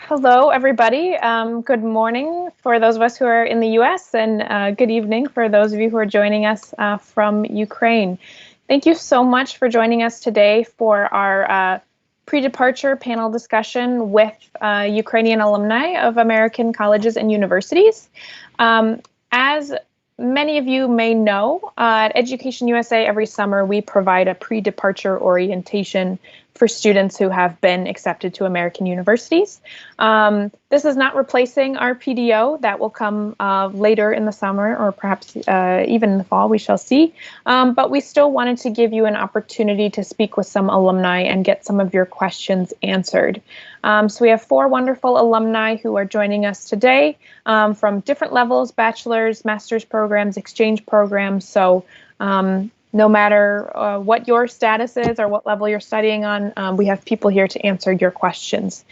Hello, everybody. Good morning for those of us who are in the US, and good evening for those of you who are joining us from Ukraine. Thank you so much for joining us today for our pre-departure panel discussion with Ukrainian alumni of American colleges and universities. As many of you may know, at Education USA every summer we provide a pre-departure orientation for students who have been accepted to American universities. This is not replacing our PDO. That will come later in the summer, or perhaps even in the fall, we shall see. But we still wanted to give you an opportunity to speak with some alumni and get some of your questions answered. So we have 4 wonderful alumni who are joining us today from different levels: bachelor's, master's programs, exchange programs. So no matter what your status is or what level you're studying on, we have people here to answer your questions.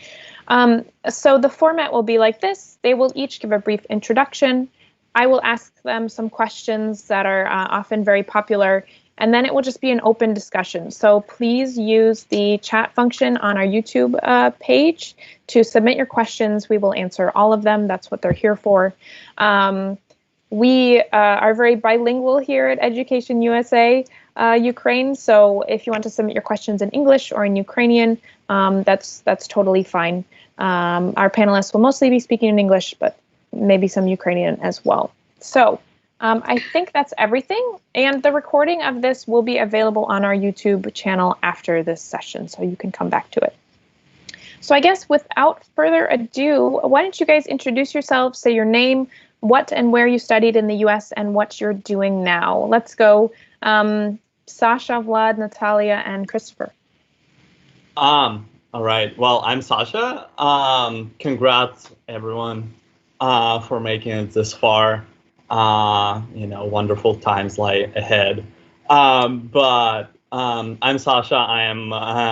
So the format will be like this. They will each give a brief introduction. I will ask them some questions that are often very popular, and then it will just be an open discussion. So please use the chat function on our YouTube page to submit your questions. We will answer all of them. That's what they're here for. We are very bilingual here at Education USA Ukraine, so if you want to submit your questions in English or in Ukrainian, that's totally fine. Our panelists will mostly be speaking in English, but maybe some Ukrainian as well. So I think that's everything, and the recording of this will be available on our YouTube channel after this session, so you can come back to it. So I guess without further ado, why don't you guys introduce yourselves, say your name, what and where you studied in the US, and what you're doing now. Let's go. Sasha, Vlad, Natalia, and Christopher. All right. Well, I'm Sasha. Congrats, everyone, for making it this far. Wonderful times lie ahead. But I'm Sasha. I am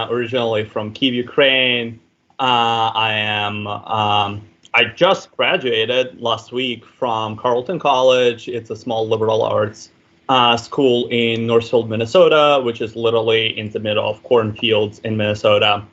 originally from Kyiv, Ukraine. I just graduated last week from Carleton College. It's a small liberal arts school in Northfield, Minnesota, which is literally in the middle of cornfields in Minnesota.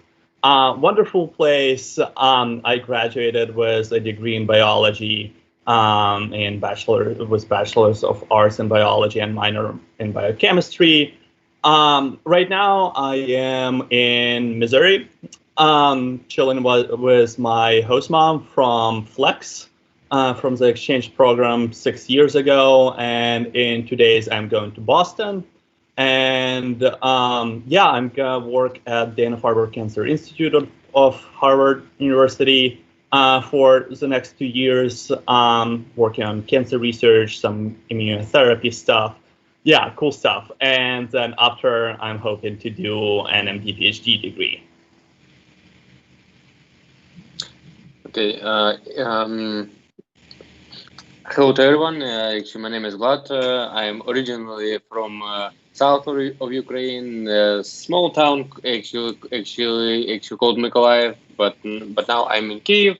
Wonderful place. I graduated with a degree in biology and bachelor's of arts in biology and minor in biochemistry. Right now, I am in Missouri. Chilling with my host mom from Flex, from the exchange program 6 years ago, and in 2 days I'm going to Boston, and I'm gonna work at Dana-Farber Cancer Institute of Harvard University for the next 2 years, working on cancer research, some immunotherapy stuff. Yeah, cool stuff. And then after, I'm hoping to do an MD PhD degree. Okay. Hello to everyone. Actually, my name is Vlad. I am originally from south of Ukraine, a small town actually called Mykolaiv, but now I'm in Kyiv.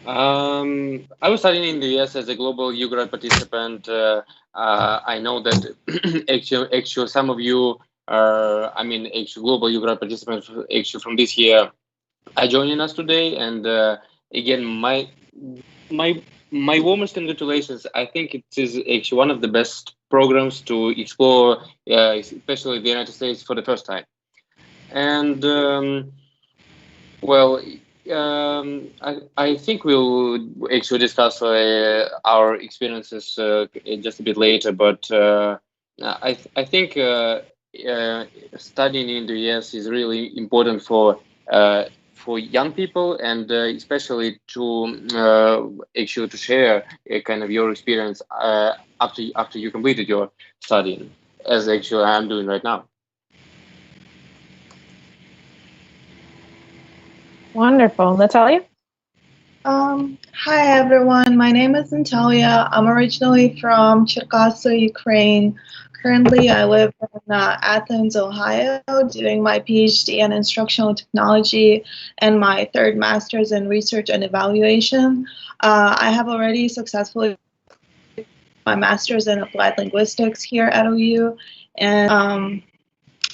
I was studying in the US as a global U-Grad participant. I know that actually some of you are, global U-Grad participants actually from this year are joining us today, and again, my warmest congratulations. I think it is actually one of the best programs to explore, especially the United States for the first time. And I think we'll actually discuss our experiences just a bit later. But I think studying in the US is really important for young people, and especially to share kind of your experience after you completed your studying, as actually I'm doing right now. Wonderful. Natalia? Hi, everyone. My name is Natalia. I'm originally from Cherkasy, Ukraine. Currently, I live in Athens, Ohio, doing my PhD in instructional technology and my 3rd master's in research and evaluation. I have already successfully my master's in applied linguistics here at OU, and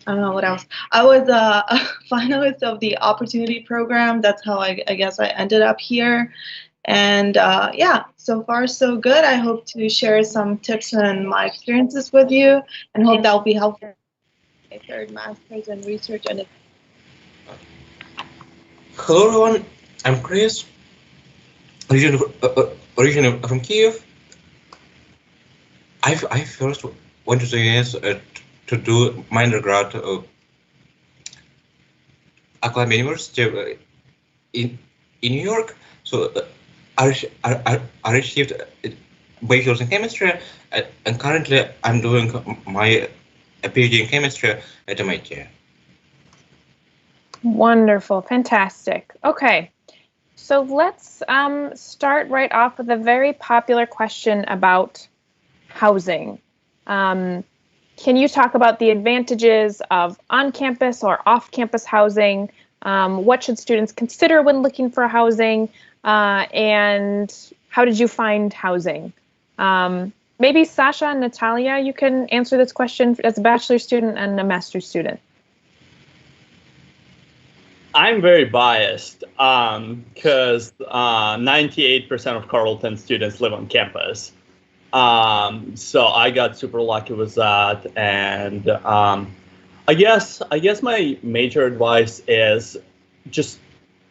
I don't know what else. I was a finalist of the opportunity program. That's how I guess I ended up here. And yeah, so far so good. I hope to share some tips and my experiences with you, and hope that will be helpful. My third master's in research and. Hello everyone, I'm Chris, originally from Kiev. I first went to the US to do my undergrad at Columbia University in New York. So I received bachelor's in chemistry, and currently I'm doing my PhD in chemistry at MIT. Wonderful, fantastic. Okay, so let's start right off with a very popular question about housing. Can you talk about the advantages of on-campus or off-campus housing? What should students consider when looking for housing? And how did you find housing? Maybe Sasha and Natalia, you can answer this question as a bachelor student and a master's student. I'm very biased because 98% of Carleton students live on campus. So I got super lucky with that. And I guess my major advice is just,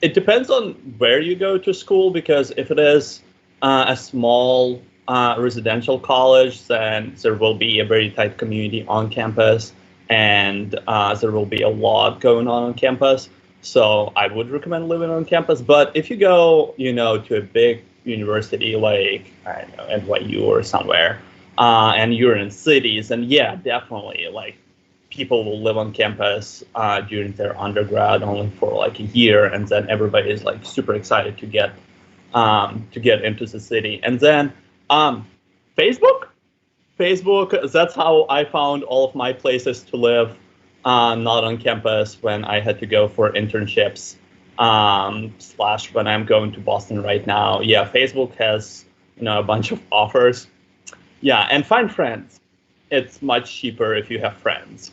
it depends on where you go to school, because if it is a small residential college, then there will be a very tight community on campus, and there will be a lot going on campus. So I would recommend living on campus. But if you go, to a big university like, I don't know, NYU or somewhere, and you're in cities, and yeah, definitely, like, people will live on campus during their undergrad only for like a year, and then everybody is like super excited to get into the city. And then Facebook, that's how I found all of my places to live. Not on campus when I had to go for internships, / when I'm going to Boston right now. Yeah, Facebook has, a bunch of offers. Yeah, and find friends. It's much cheaper if you have friends.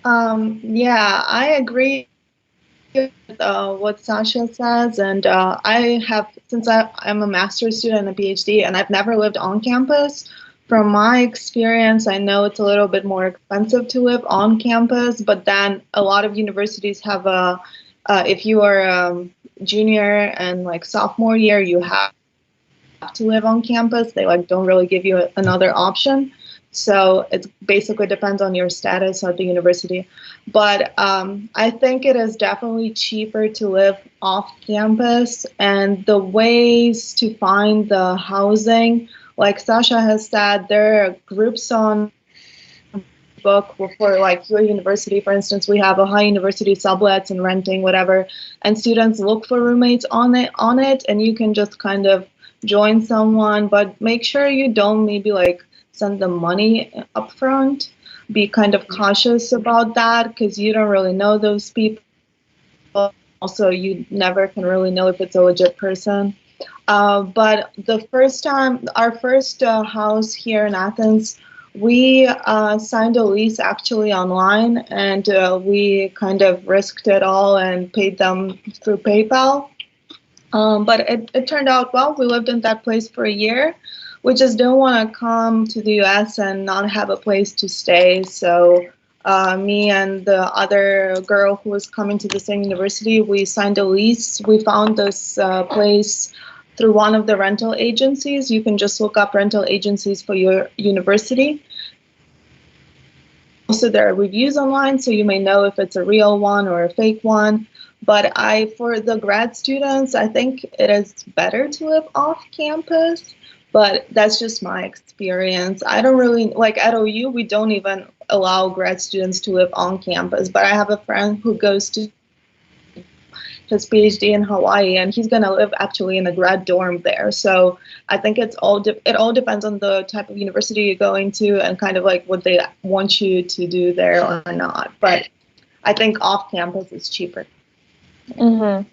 Yeah, I agree with what Sasha says, and I have, since I'm a master's student and a PhD, and I've never lived on campus. From my experience, I know it's a little bit more expensive to live on campus, but then a lot of universities have if you are a junior and like sophomore year, you have to live on campus. They don't really give you another option. So it basically depends on your status at the university. But I think it is definitely cheaper to live off campus, and the ways to find the housing, like Sasha has said, there are groups on book for like your university. For instance, we have Ohio University sublets and renting, whatever, and students look for roommates on it, and you can just kind of join someone, but make sure you don't maybe send them money up front. Be kind of cautious about that, because you don't really know those people. Also, you never can really know if it's a legit person. But the first time, our first house here in Athens, we signed a lease actually online, and we kind of risked it all and paid them through PayPal. But it turned out well. We lived in that place for a year. We just didn't want to come to the US and not have a place to stay. So me and the other girl who was coming to the same university, we signed a lease. We found this place through one of the rental agencies. You can just look up rental agencies for your university. Also, there are reviews online, so you may know if it's a real one or a fake one. But for the grad students, I think it is better to live off campus, but that's just my experience. I don't really, at OU, we don't even allow grad students to live on campus, but I have a friend who goes to his PhD in Hawaii, and he's going to live actually in a grad dorm there. So I think it all depends on the type of university you're going to and kind of what they want you to do there or not. But I think off campus is cheaper. Mm-hmm.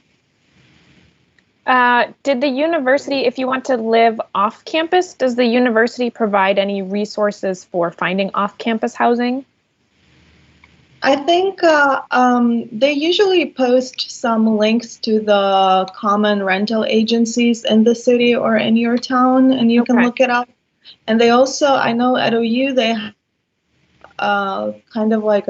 Did the university, if you want to live off campus, does the university provide any resources for finding off-campus housing? I think they usually post some links to the common rental agencies in the city or in your town, and you can look it up. And they also, I know at OU, they kind of like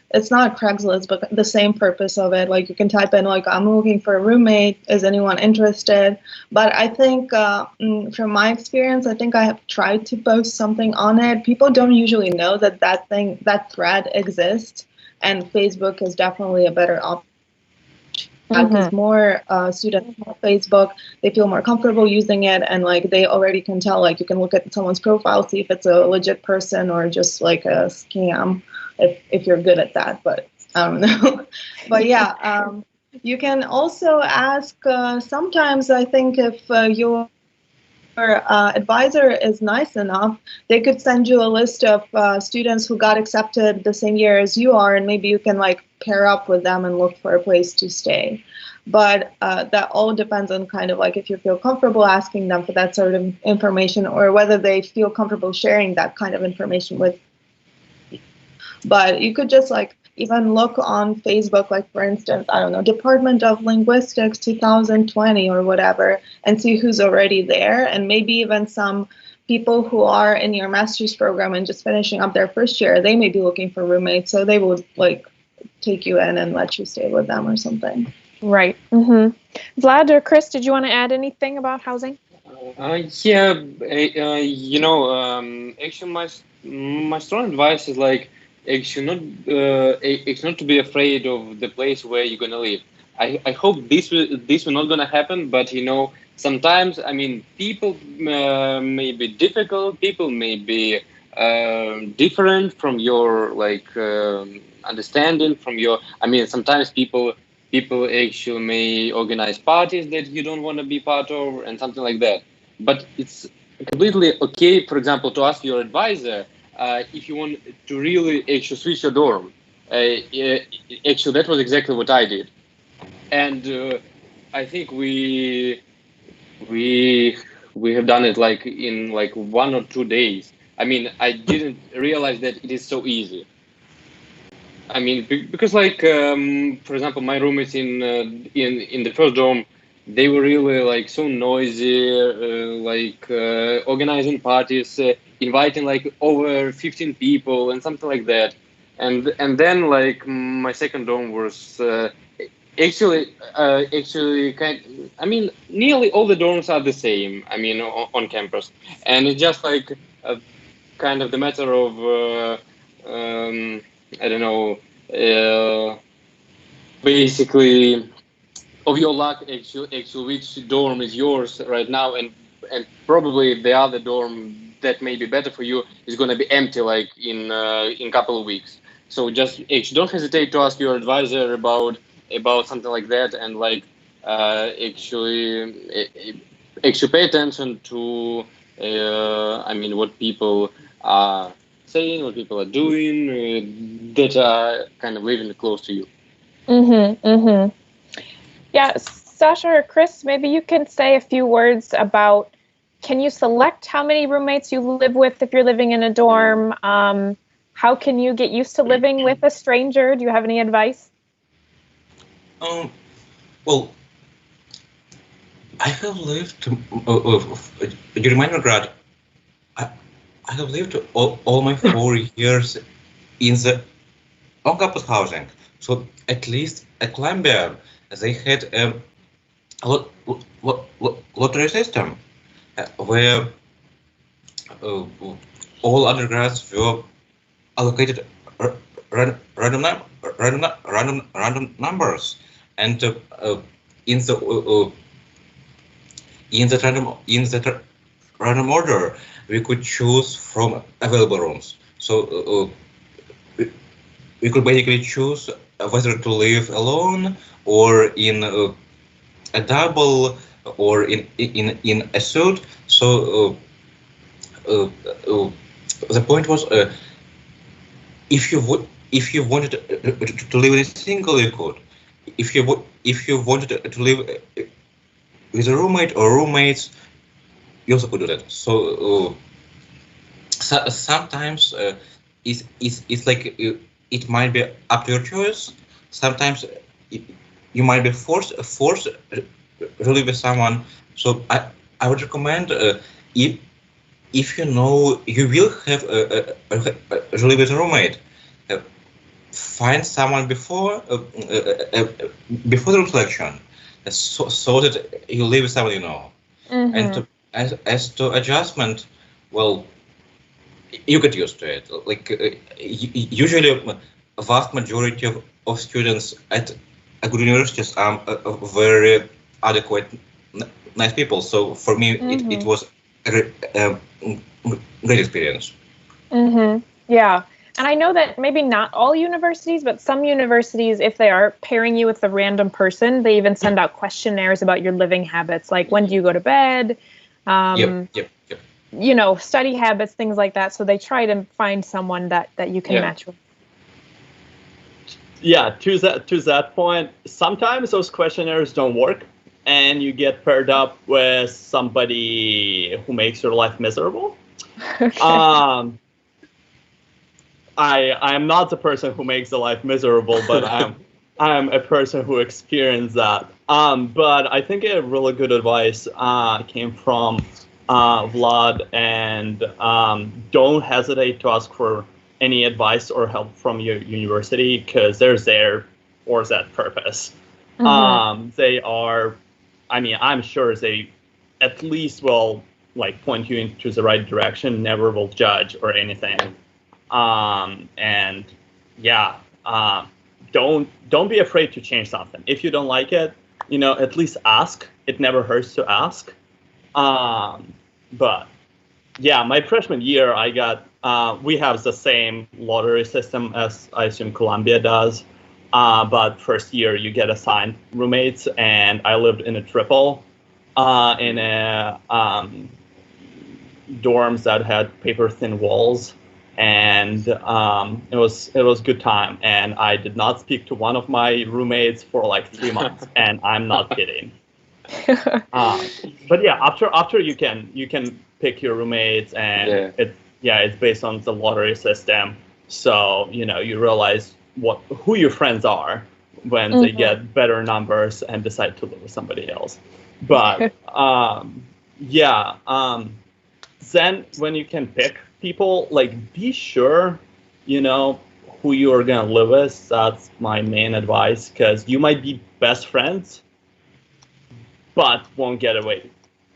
it's not Craigslist, but the same purpose of it. Like you can type in like, I'm looking for a roommate, is anyone interested? But I think from my experience, I think I have tried to post something on it. People don't usually know that thread exists, and Facebook is definitely a better option. Because more students on Facebook, they feel more comfortable using it, and like they already can tell, like you can look at someone's profile, see if it's a legit person or just like a scam, if you're good at that, but I don't know. But yeah, you can also ask, sometimes I think if your advisor is nice enough, they could send you a list of students who got accepted the same year as you are, and maybe you can like pair up with them and look for a place to stay. But that all depends on kind of like if you feel comfortable asking them for that sort of information, or whether they feel comfortable sharing that kind of information with you. But you could just like even look on Facebook, like for instance, I don't know, Department of Linguistics 2020 or whatever, and see who's already there, and maybe even some people who are in your master's program and just finishing up their first year, they may be looking for roommates, so they would like take you in and let you stay with them or something. Right. Vlad or Chris, did you want to add anything about housing? Actually, my strong advice is like, actually not to be afraid of the place where you're gonna live. I hope this will not gonna happen, but sometimes, I mean, people may be difficult, people may be different from your like understanding, from your, I mean, sometimes people actually may organize parties that you don't want to be part of and something like that. But it's completely okay, for example, to ask your advisor if you want to really actually switch your dorm. Actually, that was exactly what I did. And I think we have done it like in like 1 or 2 days. I mean, I didn't realize that it is so easy. I mean, because like, for example, my roommates in the first dorm, they were really like so noisy, organizing parties, inviting like over 15 people and something like that. And then like my second dorm was actually I mean, nearly all the dorms are the same. I mean, on campus, and it's just like kind of the matter of I don't know, basically of your luck, actually which dorm is yours right now, and probably the other dorm that may be better for you is going to be empty like in a couple of weeks. So just actually don't hesitate to ask your advisor about something like that, and like actually pay attention to I mean, what people are saying, what people are doing that are kind of living close to you. Yeah, Sasha or Chris, maybe you can say a few words about, can you select how many roommates you live with if you're living in a dorm? How can you get used to living with a stranger? Do you have any advice? Well, I have lived during my undergrad. I have lived all my 4 years in the on-campus housing. So at least at Columbia, they had a lottery system where all undergrads were allocated random numbers, and in the random order we could choose from available rooms. So we could basically choose whether to live alone or in a double or in a suite. So the point was, if you wanted to live in a single, you could. If you wanted to live with a roommate or roommates, you also could do that. So, sometimes it's like it might be up to your choice. Sometimes you might be forced to live with someone. So I would recommend if you know you will have to live with a roommate, find someone before the reflection, so that you live with someone you know. Mm-hmm. And as to adjustment, well, you get used to it. Like usually, a vast majority of students at a good universities are very adequate, nice people. So for me, it was a great experience. Mm-hmm. Yeah. And I know that maybe not all universities, but some universities, if they are pairing you with a random person, they even send out questionnaires about your living habits, like when do you go to bed, Yep. you know, study habits, things like that. So they try to find someone that you can match with. Yeah, to that point, sometimes those questionnaires don't work, and you get paired up with somebody who makes your life miserable. Okay. I am not the person who makes the life miserable, but I'm a person who experienced that. But I think a really good advice came from Vlad, and don't hesitate to ask for any advice or help from your university, because they're there for that purpose. Mm-hmm. They are, I mean, I'm sure they at least will like point you into the right direction, never will judge or anything. And yeah, don't be afraid to change something. If you don't like it, you know, at least ask. It never hurts to ask. But yeah, my freshman year, I got, we have the same lottery system as I assume Columbia does. But first year you get assigned roommates, and I lived in a triple, in a dorms that had paper thin walls. And it was good time, and I did not speak to one of my roommates for like 3 months, and I'm not kidding. But yeah, after you can pick your roommates, and it's based on the lottery system, so you know you realize who your friends are when they get better numbers and decide to live with somebody else. But then when you can pick people, like be sure you know who you are gonna live with. That's my main advice, because you might be best friends but won't get away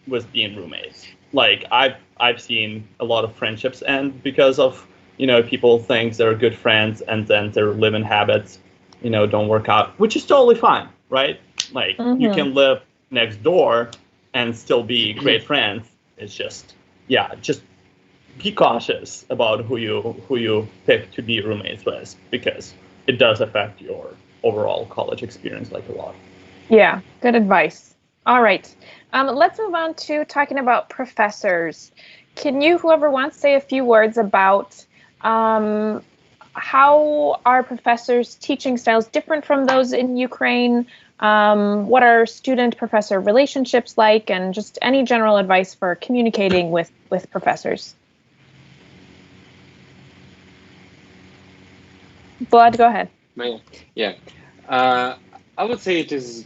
with being roommates. Like I've seen a lot of friendships end because of, you know, people think they're good friends and then their living habits, you know, don't work out, which is totally fine, right? Like you can live next door and still be great friends. It's just be cautious about who you pick to be roommates with, because it does affect your overall college experience like a lot. Yeah, good advice. All right, let's move on to talking about professors. Can you, whoever wants, say a few words about how are professors' teaching styles different from those in Ukraine? What are student-professor relationships like, and just any general advice for communicating with professors? Vlad, go ahead. Yeah, I would say it is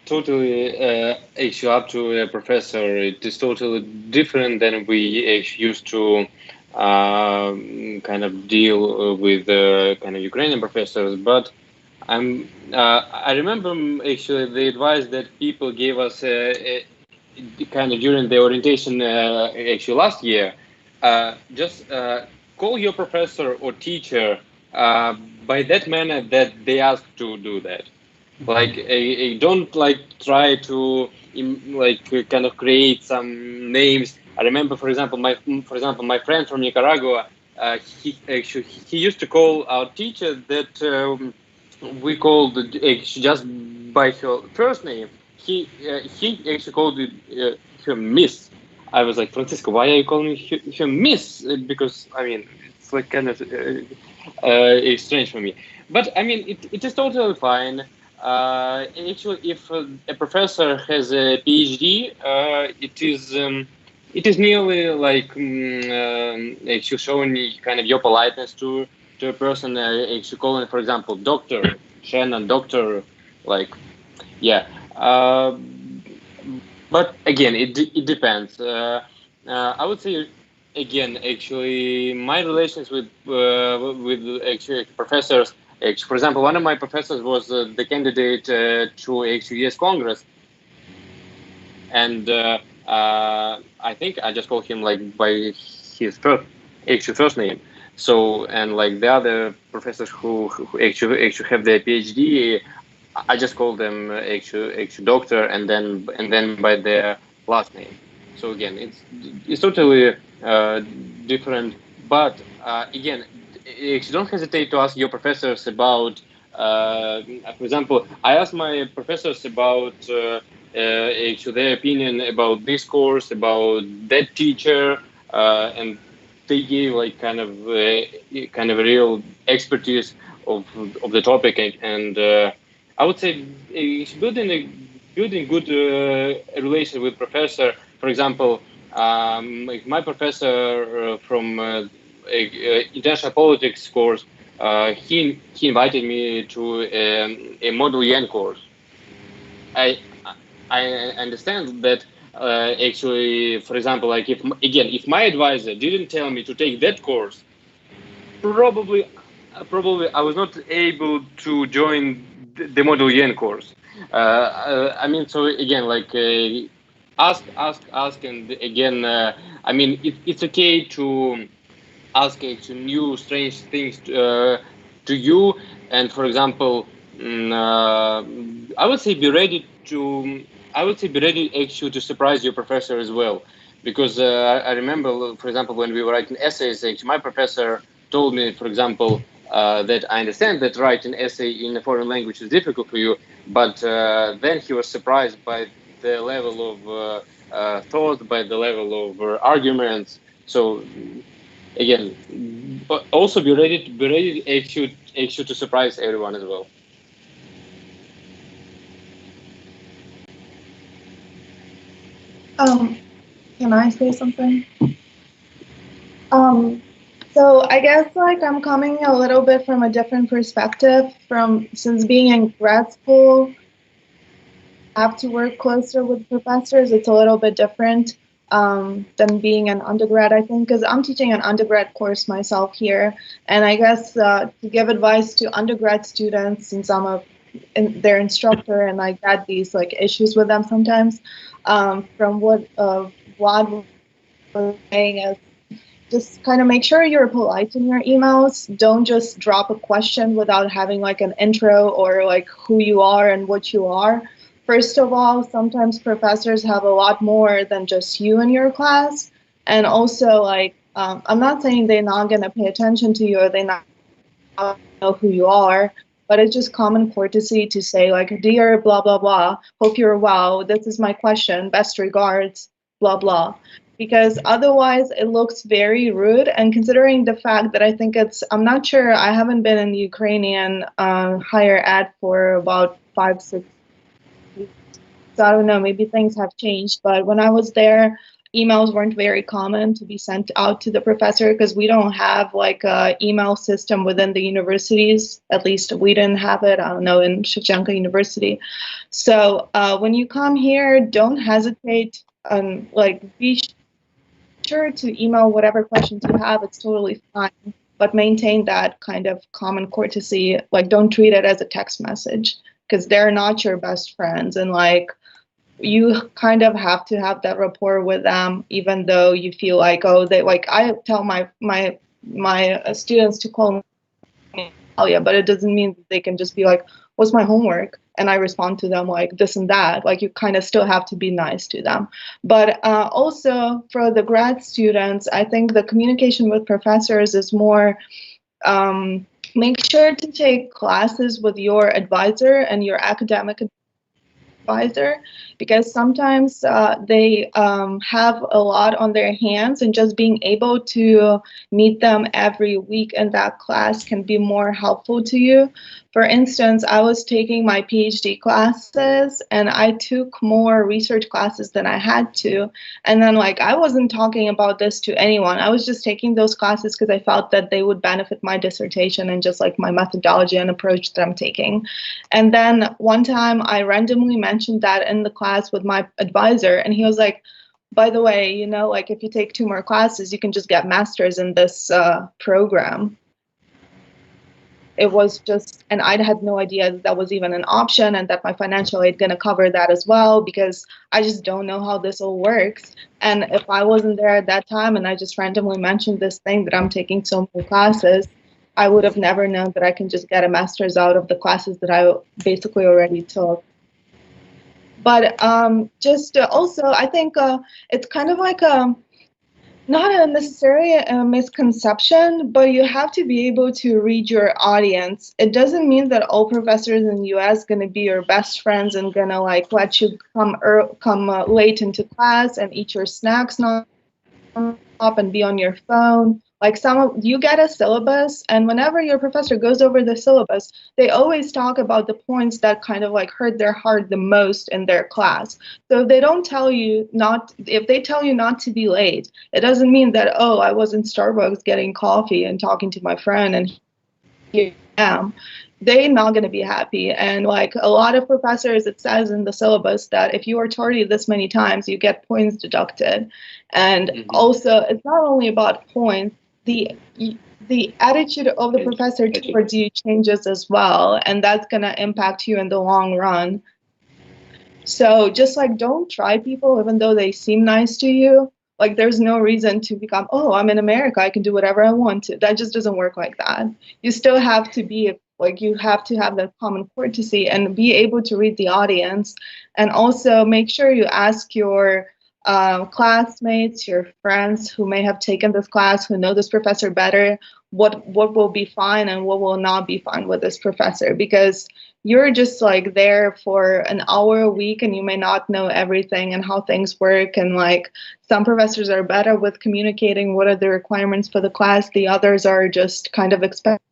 totally actually up to a professor. It is totally different than we actually used to kind of deal with kind of Ukrainian professors. But I remember actually the advice that people gave us kind of during the orientation actually last year. Just call your professor or teacher by that manner that they ask to do that. Like, don't like try to kind of create some names. I remember, for example, my friend from Nicaragua. He used to call our teacher that we called just by her first name. He actually called her Miss. I was like, Francisco, why are you calling her Miss? Because I mean, it's like kind of strange for me. But I mean, it is totally fine. Actually, if a professor has a PhD, it is merely like actually showing kind of your politeness to a person. Actually calling, for example, Doctor Shannon, Doctor, like, yeah. But again, it depends. I would say, again, actually, my relations with actually professors. Actually, for example, one of my professors was the candidate to actually U.S. Congress, and I think I just call him like by his first name. So, and like the other professors who actually have their PhD, I just call them actually doctor, and then by their last name. So again, it's totally different. But again, actually don't hesitate to ask your professors about. For example, I asked my professors about actually their opinion about this course, about that teacher, and they gave like kind of real expertise of the topic, and I would say building good relation with professor. For example, like my professor from international politics course, he invited me to a Model Yen course. I understand that actually, for example, like if my advisor didn't tell me to take that course, probably I was not able to join the Model Yen course. I mean, so again, like ask, and again, I mean, it's okay to ask actually new strange things to you, and for example, I would say be ready actually to surprise your professor as well, because I remember, for example, when we were writing essays, actually my professor told me, for example, that I understand that writing an essay in a foreign language is difficult for you, but then he was surprised by the level of thought, by the level of arguments. So again, but also be ready actually to surprise everyone as well. Can I say something? So I guess like I'm coming a little bit from a different perspective since being in grad school, I have to work closer with professors. It's a little bit different than being an undergrad, I think, because I'm teaching an undergrad course myself here. And I guess to give advice to undergrad students, since I'm their instructor and I got these like issues with them sometimes, from what Vlad was saying is, just kind of make sure you're polite in your emails. Don't just drop a question without having like an intro or like who you are and what you are. First of all, sometimes professors have a lot more than just you in your class. And also, like, I'm not saying they're not going to pay attention to you or they not know who you are, but it's just common courtesy to say, like, dear blah, blah, blah, hope you're well, this is my question, best regards, blah, blah. Because otherwise it looks very rude. And considering the fact that I think I'm not sure, I haven't been in Ukrainian higher ed for about 5-6 weeks. So I don't know, maybe things have changed. But when I was there, emails weren't very common to be sent out to the professor because we don't have like a email system within the universities. At least we didn't have it, I don't know, in Shevchenko University. So when you come here, don't hesitate, be sure to email whatever questions you have. It's totally fine, but maintain that kind of common courtesy. Like, don't treat it as a text message because they're not your best friends, and like you kind of have to have that rapport with them, even though you feel like, oh, they like. I tell my students to call me Alia, but it doesn't mean that they can just be like, what's my homework? And I respond to them like this and that. Like, you kind of still have to be nice to them. But also for the grad students, I think the communication with professors is more, make sure to take classes with your advisor and your academic advisor, because sometimes they have a lot on their hands, and just being able to meet them every week in that class can be more helpful to you. For instance, I was taking my PhD classes and I took more research classes than I had to. And then like I wasn't talking about this to anyone. I was just taking those classes because I felt that they would benefit my dissertation and just like my methodology and approach that I'm taking. And then one time I randomly mentioned that in the class with my advisor, and he was like, by the way, you know, like if you take 2 more classes, you can just get masters in this program. It was just, and I had no idea that was even an option and that my financial aid going to cover that as well, because I just don't know how this all works. And if I wasn't there at that time and I just randomly mentioned this thing that I'm taking so many classes, I would have never known that I can just get a master's out of the classes that I basically already took. But just also, I think it's kind of like not a necessarily a misconception, but you have to be able to read your audience. It doesn't mean that all professors in the US going to be your best friends and going to like let you come late into class and eat your snacks non-stop and be on your phone. Like you get a syllabus, and whenever your professor goes over the syllabus, they always talk about the points that kind of like hurt their heart the most in their class. So if they don't tell you if they tell you not to be late, it doesn't mean that, oh, I was in Starbucks getting coffee and talking to my friend and here I am. They're not going to be happy. And like a lot of professors, it says in the syllabus that if you are tardy this many times, you get points deducted. And also, it's not only about points. The attitude of the professor towards you changes as well, and that's going to impact you in the long run. So just like don't try people even though they seem nice to you. Like there's no reason to become, oh, I'm in America, I can do whatever I want to. That just doesn't work like that. You still have to be like, you have to have that common courtesy and be able to read the audience, and also make sure you ask your classmates, your friends who may have taken this class, who know this professor better, what will be fine and what will not be fine with this professor, because you're just like there for an hour a week and you may not know everything and how things work. And like some professors are better with communicating what are the requirements for the class, the others are just kind of expect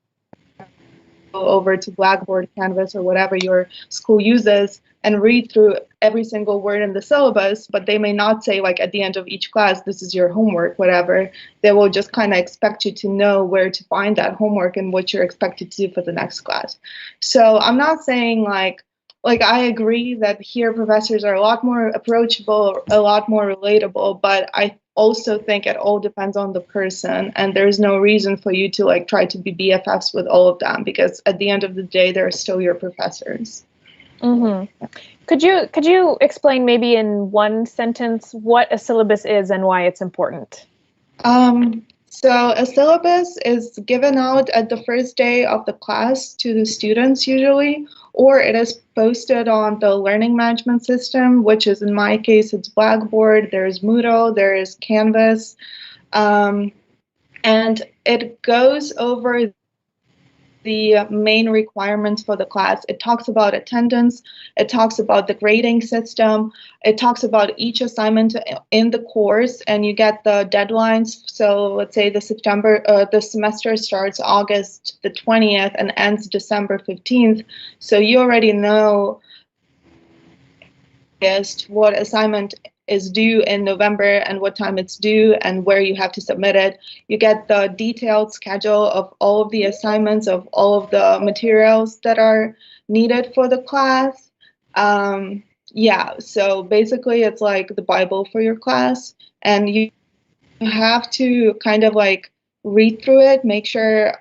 over to Blackboard, Canvas, or whatever your school uses and read through every single word in the syllabus, but they may not say like at the end of each class, this is your homework, whatever. They will just kind of expect you to know where to find that homework and what you're expected to do for the next class. So I'm not saying like I agree that here professors are a lot more approachable, a lot more relatable, but I also think it all depends on the person, and there's no reason for you to like try to be BFFs with all of them, because at the end of the day, they're still your professors. Mm-hmm. Could you explain maybe in one sentence what a syllabus is and why it's important? So a syllabus is given out at the first day of the class to the students usually, or it is posted on the learning management system, which is in my case, it's Blackboard, there's Moodle, there is Canvas, and it goes over the main requirements for the class. It talks about attendance, it talks about the grading system, it talks about each assignment in the course, and you get the deadlines. So let's say the semester starts August the 20th and ends December 15th. So you already know what assignment is due in November and what time it's due and where you have to submit it. You get the detailed schedule of all of the assignments, of all of the materials that are needed for the class. Yeah, so basically it's like the Bible for your class, and you have to kind of like read through it, make sure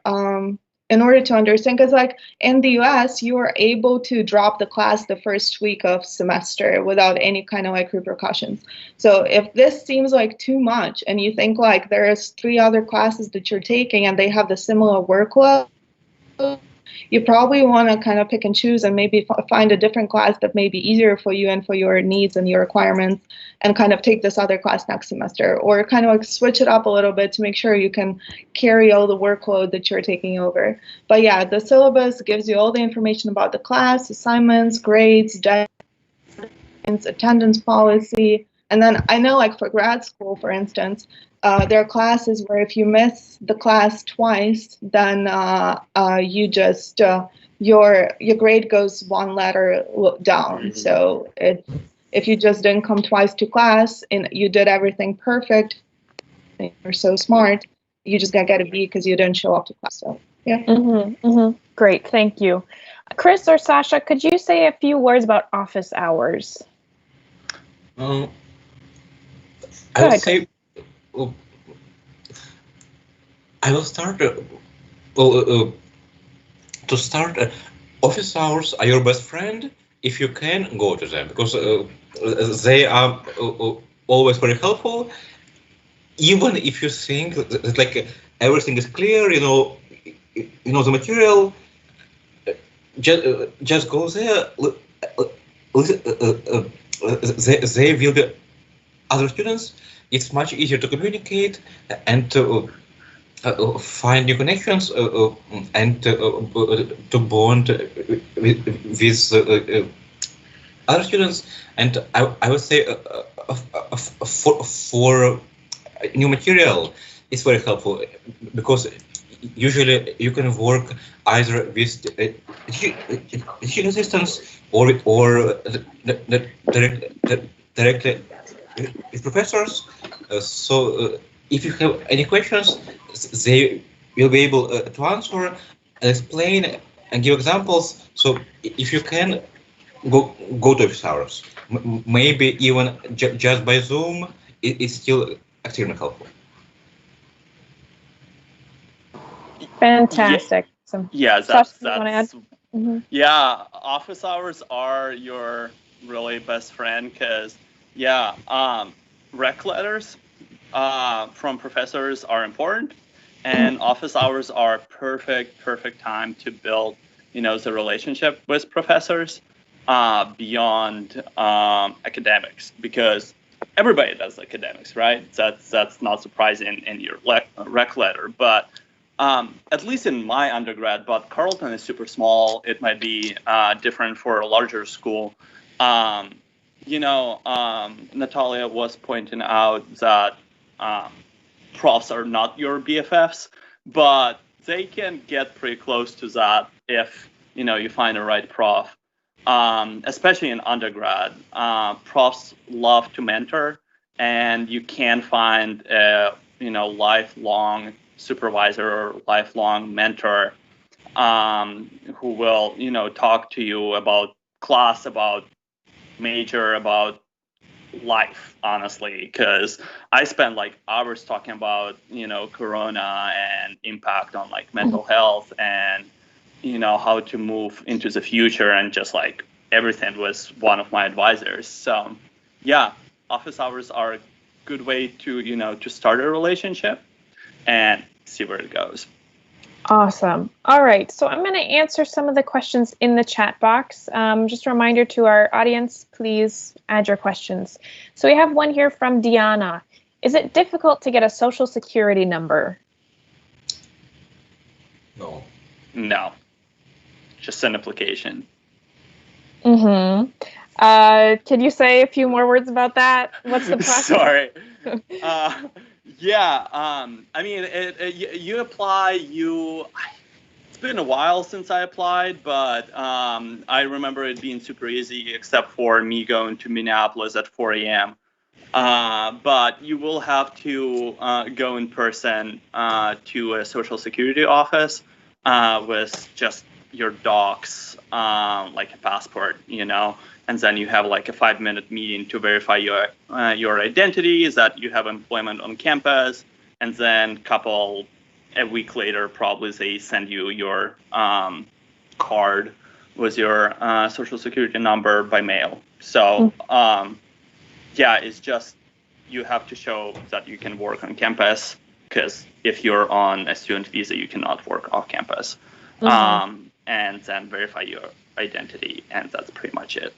in order to understand, because like in the US, you are able to drop the class the first week of semester without any kind of like repercussions. So if this seems like too much and you think like there's 3 other classes that you're taking and they have the similar workload, you probably want to kind of pick and choose and maybe find a different class that may be easier for you and for your needs and your requirements, and kind of take this other class next semester, or kind of like switch it up a little bit to make sure you can carry all the workload that you're taking over. But yeah, the syllabus gives you all the information about the class, assignments, grades, deadlines, attendance policy. And then I know, like for grad school, for instance, there are classes where if you miss the class twice, then you just your grade goes one letter down. So if you just didn't come twice to class and you did everything perfect, you're so smart, you just gotta get a B because you didn't show up to class. So yeah. Great, thank you. Chris or Sasha, could you say a few words about office hours? I would say I will start. To start, office hours are your best friend. If you can, go to them because they are always very helpful. Even if you think that like everything is clear, you know the material, just go there. They will be other students. It's much easier to communicate and to find new connections and to bond with other students. And I would say for new material, it's very helpful because usually you can work either with teaching assistants or directly with professors. So if you have any questions, they will be able to answer and explain and give examples. So if you can, go to office hours. Maybe even just by Zoom, it's still extremely helpful. Fantastic. Yeah, Sasha, that's yeah. Office hours are your really best friend because rec letters from professors are important, and office hours are perfect time to build the relationship with professors beyond academics, because everybody does academics, right? That's not surprising in your rec letter, but at least in my undergrad, but Carleton is super small. It might be different for a larger school. Natalia was pointing out that profs are not your BFFs, but they can get pretty close to that if you find the right prof. Especially in undergrad, profs love to mentor, and you can find a lifelong supervisor or lifelong mentor who will talk to you about class, about major, about life, honestly, because I spent like hours talking about corona and impact on like mental health and how to move into the future, and just like everything was one of my advisors. So yeah, office hours are a good way to to start a relationship and see where it goes. Awesome. All right, so I'm going to answer some of the questions in the chat box. Just a reminder to our audience, please add your questions. So we have one here from Diana. Is it difficult to get a social security number? No. Just an application. Can you say a few more words about that? What's the process? Sorry. I mean, you apply, it's been a while since I applied, but I remember it being super easy, except for me going to Minneapolis at 4 a.m. But you will have to go in person to a Social Security office with just your docs, like a passport, and then you have like a 5-minute meeting to verify your identity, is that you have employment on campus, and then a week later, probably they send you your card with your social security number by mail. So it's just you have to show that you can work on campus, because if you're on a student visa, you cannot work off campus. And then verify your identity, and that's pretty much it.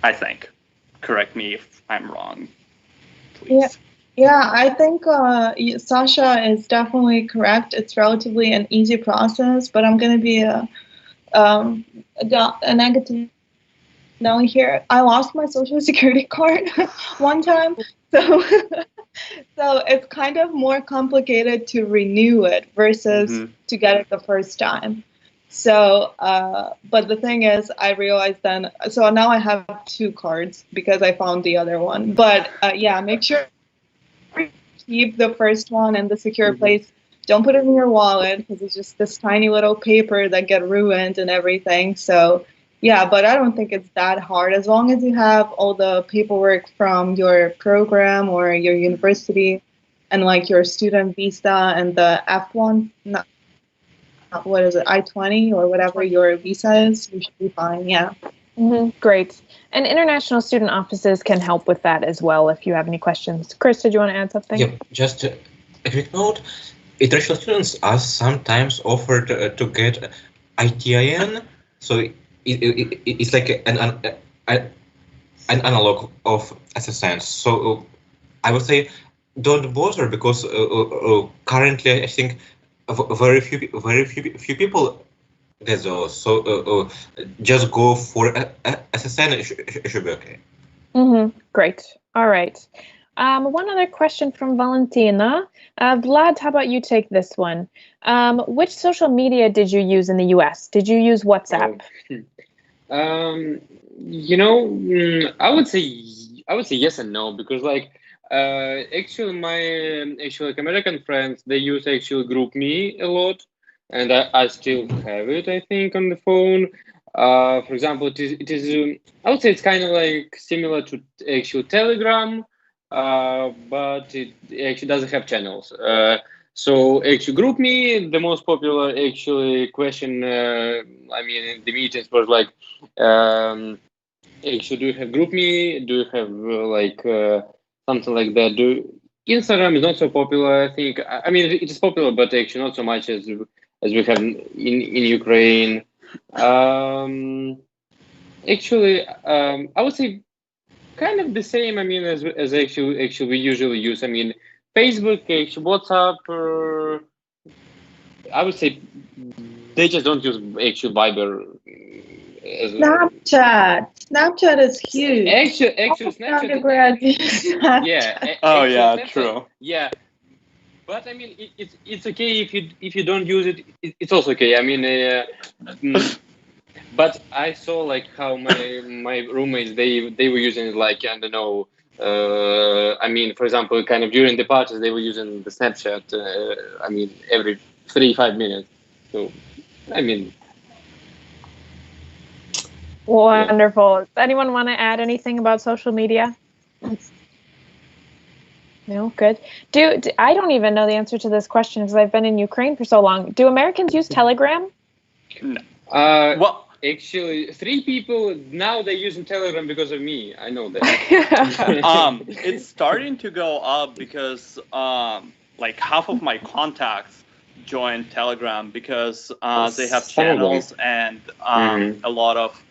I think. Correct me if I'm wrong, please. Yeah, I think Sasha is definitely correct. It's relatively an easy process, but I'm going to be a negative Nelly here. I lost my social security card one time, so so it's kind of more complicated to renew it versus to get it the first time. So, but the thing is, I realized then, so now I have 2 cards because I found the other one. But yeah, make sure you keep the first one in the secure place. Don't put it in your wallet because it's just this tiny little paper that get ruined and everything. So yeah, but I don't think it's that hard. As long as you have all the paperwork from your program or your university and like your student visa and the F1, what is it, I-20 or whatever your visa is, you should be fine, yeah. Great. And international student offices can help with that as well if you have any questions. Chris, did you want to add something? Yeah, just a quick note. International students are sometimes offered to get ITIN, so it's like an analog of SSN. So I would say don't bother because currently I think very few people get those. So just go for SSN. It should be okay. Great. All right. One other question from Valentina. Vlad, how about you take this one? Which social media did you use in the US? Did you use WhatsApp? You know, I would say yes and no, because like actually my like American friends, they use actually GroupMe a lot, and I still have it, I think, on the phone. For example, it is I would say it's kind of like similar to actual Telegram, but it actually doesn't have channels. So actually GroupMe, the most popular actually question, I mean, in the meetings was like, actually, do you have GroupMe? Do you have like something like that? Instagram is not so popular, I think. I mean, it is popular, but actually not so much as we have in Ukraine. Actually, I would say kind of the same. I mean, as actually we usually use. I mean, Facebook, actually, WhatsApp. I would say they just don't use actually Viber. Snapchat is huge. Actually, Snapchat. Yeah. Oh yeah, Snapchat, true. Yeah, but I mean, it's okay if you don't use it. It's also okay. I mean, but I saw like how my roommates they were using it, like, I don't know. I mean, for example, kind of during the parties they were using the Snapchat. I mean, every 3-5 minutes. So, I mean. Wonderful. Does anyone want to add anything about social media? No, good. Do I don't even know the answer to this question because I've been in Ukraine for so long. Do Americans use Telegram? No. Well, actually, 3 people now they're using Telegram because of me. I know that. It's starting to go up because like half of my contacts joined Telegram because they have channels and a lot of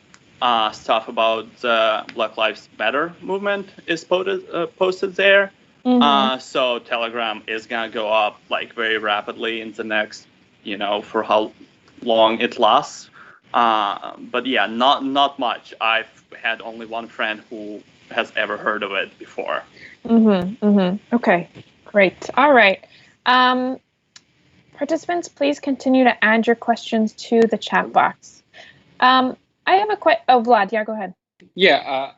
stuff about the Black Lives Matter movement is posted there. So Telegram is gonna go up like very rapidly in the next, you know, for how long it lasts. But yeah, not much. I've had only one friend who has ever heard of it before. Okay, great. All right. Participants, please continue to add your questions to the chat box. I have a question. Oh, Vlad, yeah, go ahead. Yeah,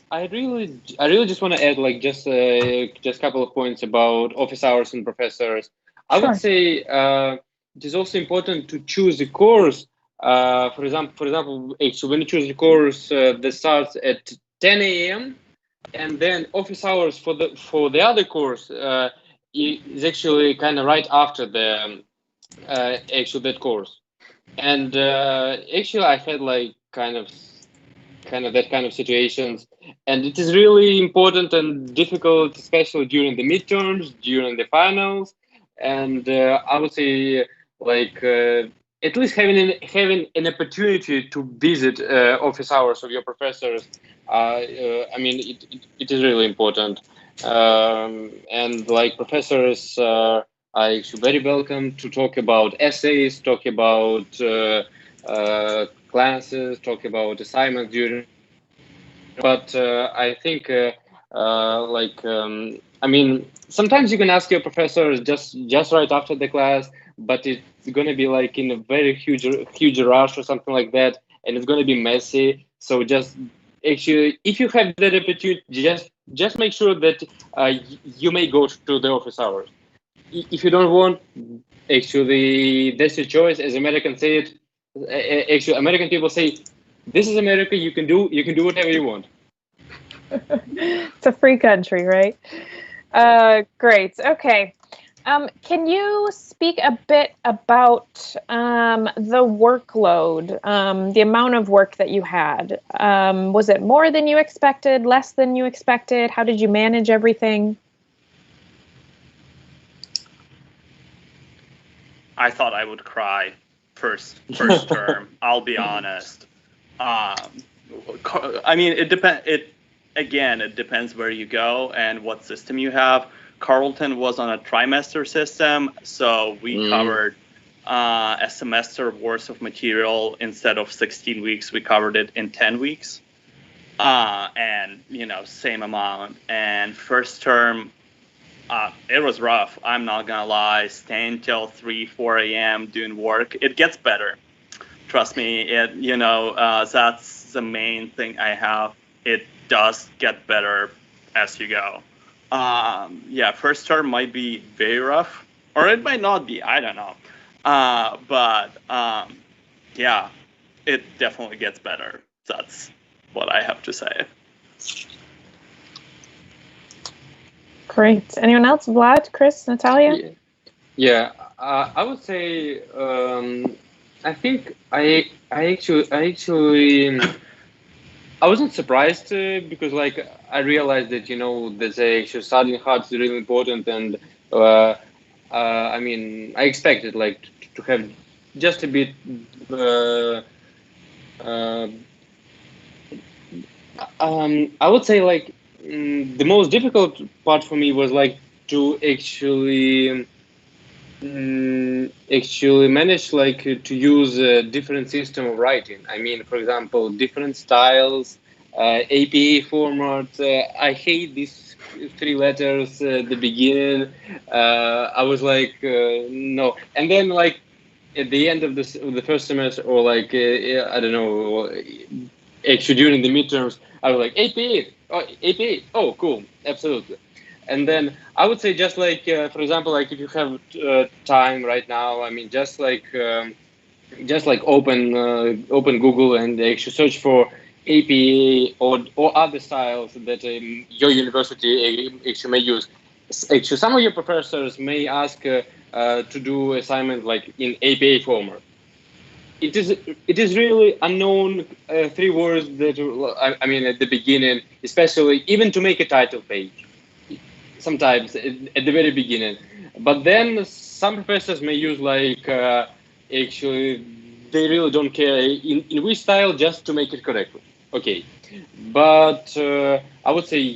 I really just want to add like just a couple of points about office hours and professors. I would say it is also important to choose a course. For example, actually, when you choose a course that starts at 10 a.m. and then office hours for the other course is actually kind of right after the actually that course. And actually, I had like kind of that kind of situations, and it is really important and difficult, especially during the midterms, during the finals. And I would say like at least having an opportunity to visit office hours of your professors. I mean, it is really important. And like professors are actually very welcome to talk about essays, talk about classes, talk about assignments during. But I think, I mean, sometimes you can ask your professors just right after the class, but it's going to be like in a very huge rush or something like that, and it's going to be messy. So just actually, if you have that opportunity, just make sure that you may go to the office hours. If you don't want, actually, that's your choice. As Americans say it, actually, American people say, "This is America. You can do whatever you want." It's a free country, right? Great. Okay. Can you speak a bit about the workload, the amount of work that you had? Was it more than you expected, less than you expected? How did you manage everything? I thought I would cry first term. I'll be honest. I mean, it depends where you go and what system you have. Carleton was on a trimester system, so we covered a semester worth of material. Instead of 16 weeks, we covered it in 10 weeks. And, same amount. And first term, it was rough. I'm not gonna lie. Staying till 3-4 a.m. doing work. It gets better. Trust me. That's the main thing I have. It does get better as you go. First term might be very rough, or it might not be. I don't know. It definitely gets better. That's what I have to say. Great. Anyone else? Vlad, Chris, Natalia? Yeah. I would say I think I wasn't surprised because I realized that there's actually studying hard is really important, and I mean I expected to have just a bit. I would say the most difficult part for me was to actually manage to use a different system of writing. I mean, for example, different styles, APA format. I hate these 3 letters at the beginning. I was no, and then at the end of the first semester, or I don't know, actually during the midterms, I was APA, oh cool, absolutely. And then I would say just for example, if you have time right now, I mean just open Google and actually search for APA or other styles that your university actually may use. Actually, some of your professors may ask to do assignments in APA format. It is really unknown 3 words that I mean at the beginning, especially even to make a title page. Sometimes at the very beginning, but then some professors may use actually they really don't care in which style, just to make it correctly. Okay, but I would say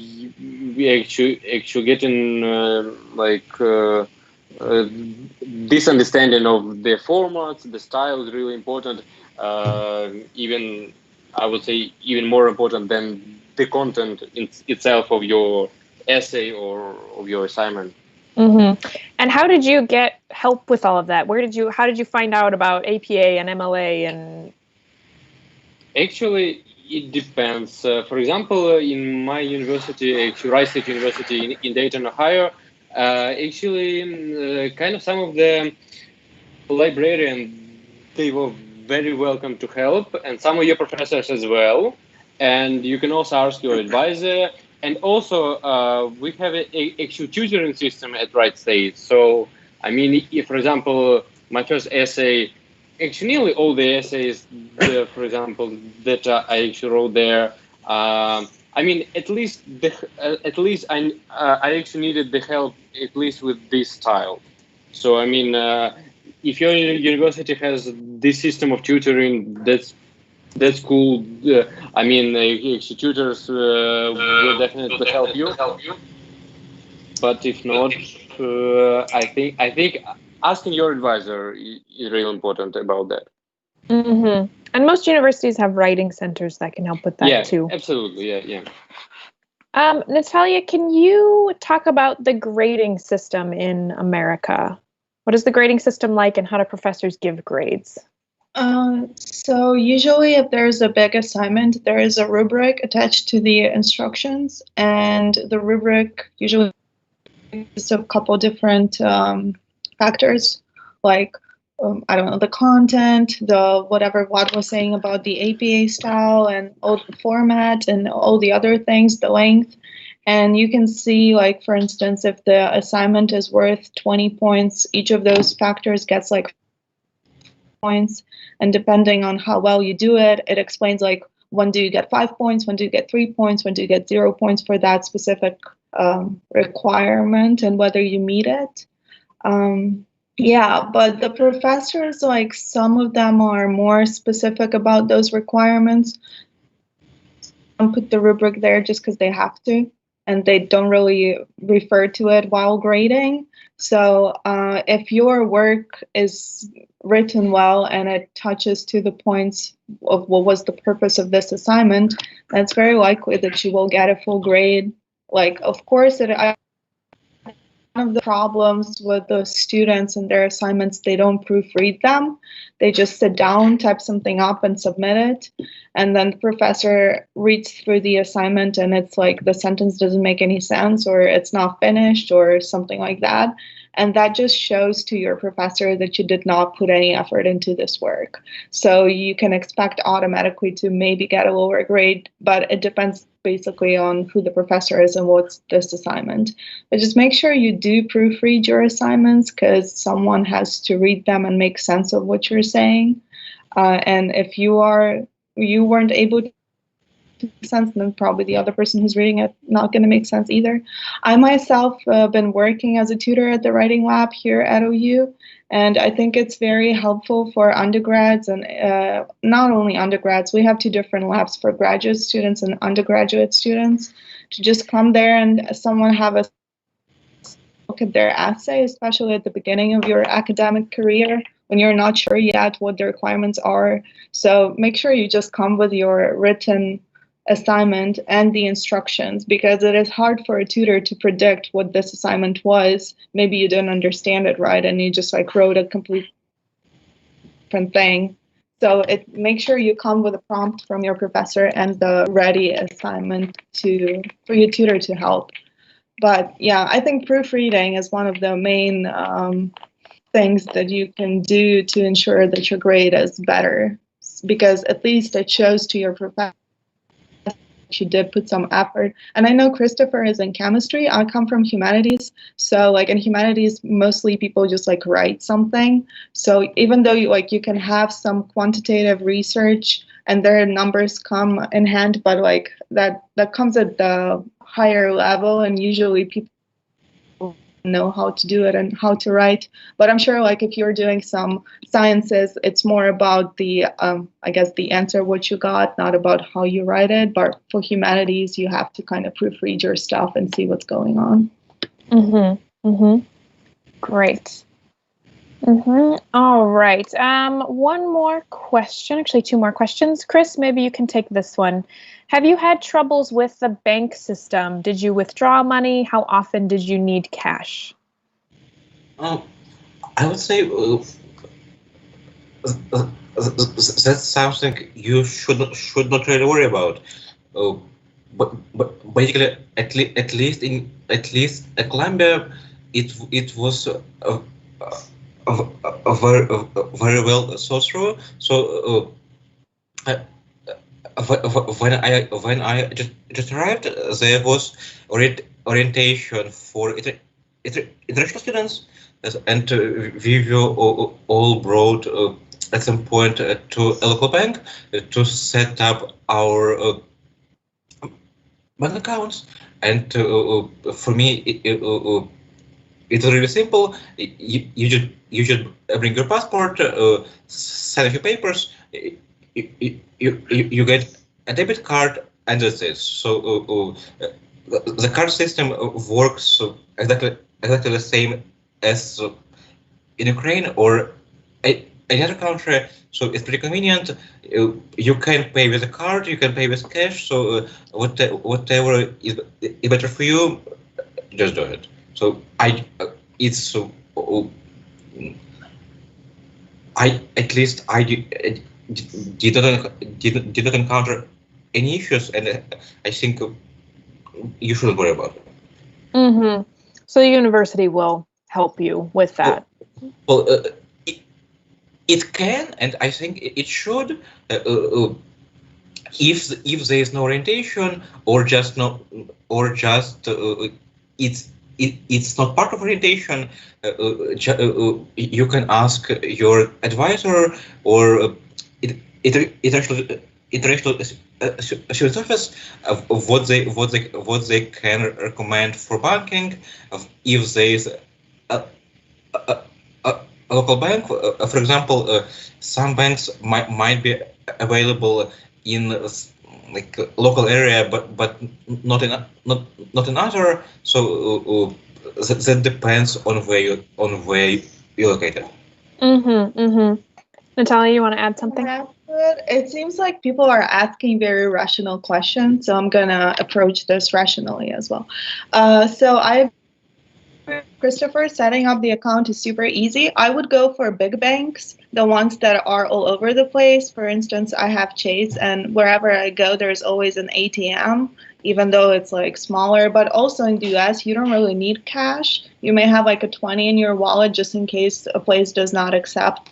we actually getting this understanding of the formats, the style is really important. Even I would say even more important than the content itself of your essay or of your assignment. Mm-hmm. And how did you get help with all of that? How did you find out about APA and MLA? And actually, it depends. For example, in my university, actually Rice State University in Dayton, Ohio, actually, kind of some of the librarians, they were very welcome to help, and some of your professors as well. And you can also ask your advisor. And also, we have an actual tutoring system at Rice State. So, I mean, if, for example, my first essay, actually nearly all the essays, for example, that I actually wrote there, I mean, at least I actually needed the help at least with this style. So, I mean, if your university has this system of tutoring, that's cool. I mean, tutors will definitely help you. But if not, I think asking your advisor is really important about that. Mm-hmm. And most universities have writing centers that can help with that too. Absolutely. Yeah. Natalia, can you talk about the grading system in America? What is the grading system like, and how do professors give grades? So usually if there's a big assignment, there is a rubric attached to the instructions, and the rubric usually is a couple different factors, like I don't know, the content, the whatever Watt was saying about the APA style and all the format and all the other things, the length. And you can see, like, for instance, if the assignment is worth 20 points, each of those factors gets like points. And depending on how well you do it, it explains like when do you get 5 points, when do you get 3 points, when do you get 0 points for that specific requirement and whether you meet it. Yeah, but the professors, like, some of them are more specific about those requirements. Don't put the rubric there just because they have to, and they don't really refer to it while grading. So if your work is written well and it touches to the points of what was the purpose of this assignment, then it's very likely that you will get a full grade. Like, of course, one of the problems with the students and their assignments, they don't proofread them. They just sit down, type something up, and submit it. And then the professor reads through the assignment and it's like the sentence doesn't make any sense, or it's not finished, or something like that. And that just shows to your professor that you did not put any effort into this work. So you can expect automatically to maybe get a lower grade, but it depends basically on who the professor is and what's this assignment. But just make sure you do proofread your assignments, because someone has to read them and make sense of what you're saying. And if you weren't able to make sense, then probably the other person who's reading it not going to make sense either. I myself have been working as a tutor at the writing lab here at OU, and I think it's very helpful for undergrads and not only undergrads. We have two different labs for graduate students and undergraduate students, to just come there and someone have a look at their essay, especially at the beginning of your academic career when you're not sure yet what the requirements are. So make sure you just come with your written assignment and the instructions, because it is hard for a tutor to predict what this assignment was. Maybe you didn't understand it right and you just like wrote a complete different thing. So make sure you come with a prompt from your professor and the ready assignment for your tutor to help. But yeah, I think proofreading is one of the main things that you can do to ensure that your grade is better, because at least it shows to your professor you did put some effort. And I know Christopher is in chemistry. I come from humanities. So like in humanities, mostly people just like write something. So even though you can have some quantitative research and their numbers come in hand, but like that comes at the higher level, and usually people know how to do it and how to write. But I'm sure like if you're doing some sciences, it's more about the I guess the answer what you got, not about how you write it. But for humanities, you have to kind of proofread your stuff and see what's going on. Great. All right. One more question, actually 2 more questions. Chris, maybe you can take this one. Have you had troubles with the bank system? Did you withdraw money? How often did you need cash? I would say that's something you should not really worry about. But basically, at least at Columbia, it was very well thought through. So when I just arrived, there was orientation for international students, and we were all brought at some point to a local bank to set up our bank accounts. And for me, it's really simple. You should bring your passport, sign a few papers. You get a debit card, and that's it. So the card system works exactly the same as in Ukraine, or any other country, so it's pretty convenient. You can pay with a card, you can pay with cash. So whatever is better for you, just do it. So I at least did not encounter any issues, and I think you shouldn't worry about it. Mm-hmm. So the university will help you with that. Well, it can, and I think it should. If there is no orientation, or just it's not part of orientation, you can ask your advisor or international student office of what they can recommend for banking. If there is a local bank, for example, some banks might be available in like local area, but not in other. So that depends on where you're located. Natalia, you want to add something? It seems like people are asking very rational questions, so I'm gonna approach this rationally as well. Christopher, setting up the account is super easy. I would go for big banks, the ones that are all over the place. For instance, I have Chase, and wherever I go, there's always an ATM, even though it's like smaller. But also in the US, you don't really need cash. You may have like a 20 in your wallet just in case a place does not accept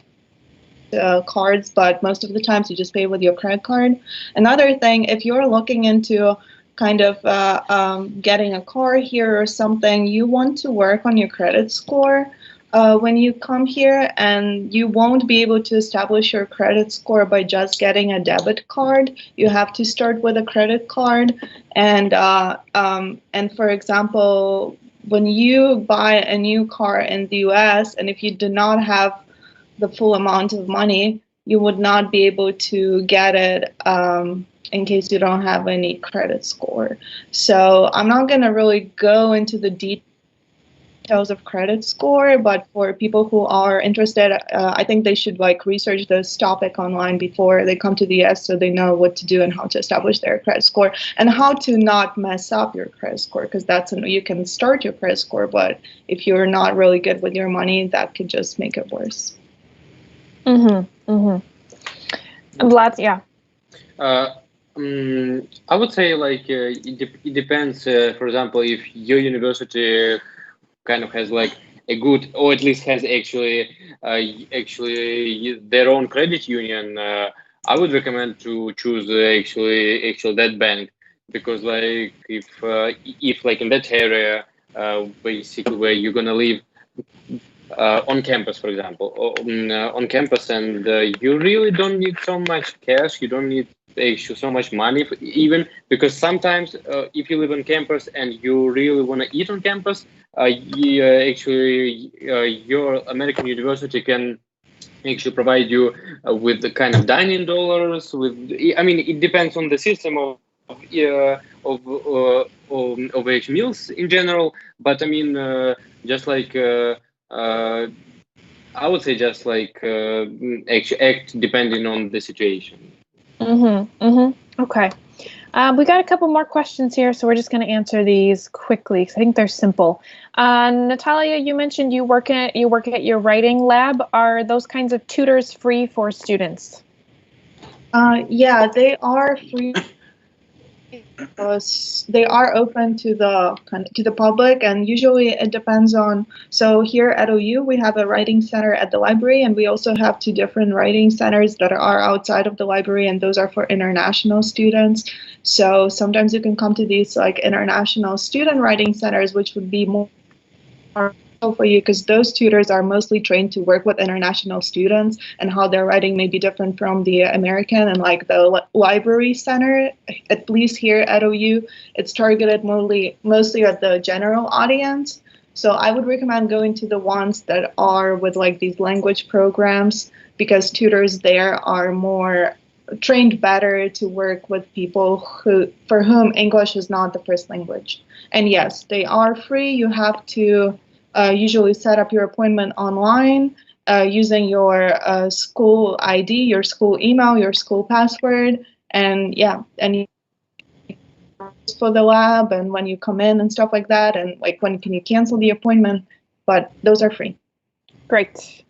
cards, but most of the times you just pay with your credit card. Another thing, if you're looking into kind of getting a car here or something, you want to work on your credit score when you come here, and you won't be able to establish your credit score by just getting a debit card. You have to start with a credit card, and for example, when you buy a new car in the US, and if you do not have the full amount of money, you would not be able to get it in case you don't have any credit score. So I'm not going to really go into the details of credit score, but for people who are interested, I think they should like research this topic online before they come to the US, so they know what to do and how to establish their credit score and how to not mess up your credit score, because you can start your credit score, but if you're not really good with your money, that could just make it worse. Vlad, yeah. I would say like it depends. For example, if your university kind of has like a good, or at least has actually their own credit union, I would recommend to choose actually that bank, because like if like in that area, basically where you're gonna live. On campus, for example, on campus, and you really don't need so much cash. You don't need actually so much money, even because sometimes if you live on campus and you really want to eat on campus, your American university can actually provide you with the kind of dining dollars. I mean, it depends on the system of meals in general, but I mean, just like. I would say just like actually act depending on the situation. Okay. We got a couple more questions here, so we're just going to answer these quickly because I think they're simple. Natalia, you mentioned you work at your writing lab. Are those kinds of tutors free for students? Yeah, they are free. They are open to the public, and usually it depends on. So here at OU, we have a writing center at the library, and we also have 2 different writing centers that are outside of the library, and those are for international students. So sometimes you can come to these like international student writing centers, which would be more for you, because those tutors are mostly trained to work with international students, and how their writing may be different from the American. And like the library center, at least here at OU, it's targeted mostly at the general audience. So I would recommend going to the ones that are with like these language programs, because tutors there are more trained better to work with people for whom English is not the first language. And yes, they are free. You have to usually set up your appointment online, using your school ID, your school email, your school password, and yeah, and for the lab and when you come in and stuff like that, and like when can you cancel the appointment, but those are free. Great.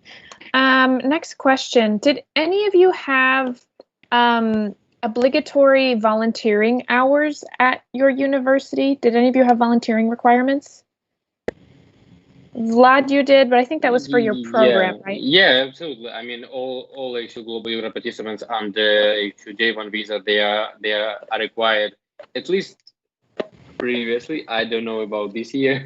Next question. Did any of you have obligatory volunteering hours at your university? Did any of you have volunteering requirements? Vlad, you did, but I think that was for your program, right? Yeah, absolutely. I mean, all actual Global Euro participants under J1 visa, they are required, at least previously. I don't know about this year.